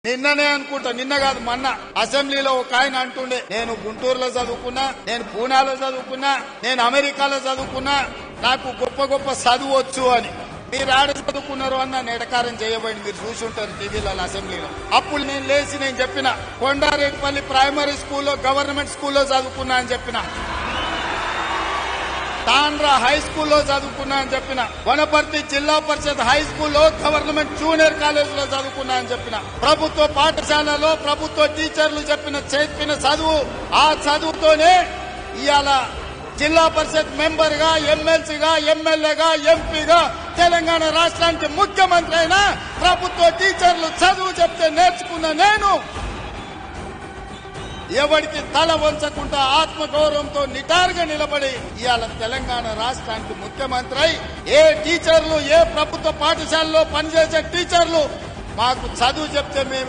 నిన్ననే అనుకుంటా, నిన్న కాదు మొన్న అసెంబ్లీలో ఒక ఆయన అంటుండే, నేను గుంటూరులో చదువుకున్నా, నేను పూనాలో చదువుకున్నా, నేను అమెరికాలో చదువుకున్నా, నాకు గొప్ప గొప్ప చదువు వచ్చు అని. మీరు ఆడ చదువుకున్నారు అన్న నెడకారం చేయబడి మీరు చూసి ఉంటారు టీవీలలో అసెంబ్లీలో. అప్పుడు నేను లేచి నేను చెప్పిన, కొండారెడ్డిపల్లి ప్రైమరీ స్కూల్లో గవర్నమెంట్ స్కూల్లో చదువుకున్నా అని చెప్పిన, తాండ్రా హై స్కూల్లో చదువుకున్నా అని చెప్పిన, వనపర్తి జిల్లా పరిషత్ హై స్కూల్లో గవర్నమెంట్ జూనియర్ కాలేజ్ లో చదువుకున్నా అని చెప్పిన. ప్రభుత్వ పాఠశాలలో ప్రభుత్వ టీచర్లు చెప్పిన చదువు, ఆ చదువుతోనే ఇవాళ జిల్లా పరిషత్ మెంబర్ గా, ఎమ్మెల్సీగా, ఎమ్మెల్యేగా, ఎంపీగా తెలంగాణ రాష్ట్రానికి ముఖ్యమంత్రి అయినా ప్రభుత్వ టీచర్లు చదువు చెప్తే నేర్చుకున్న నేను ఎవరికి తల వంచకుండా ఆత్మగౌరవంతో నిటారుగా నిలబడి ఇవాళ తెలంగాణ రాష్ట్రానికి ముఖ్యమంత్రి అయి, ఏ టీచర్లు, ఏ ప్రభుత్వ పాఠశాలలో పనిచేసే టీచర్లు మాకు చదువు చెప్తే మేము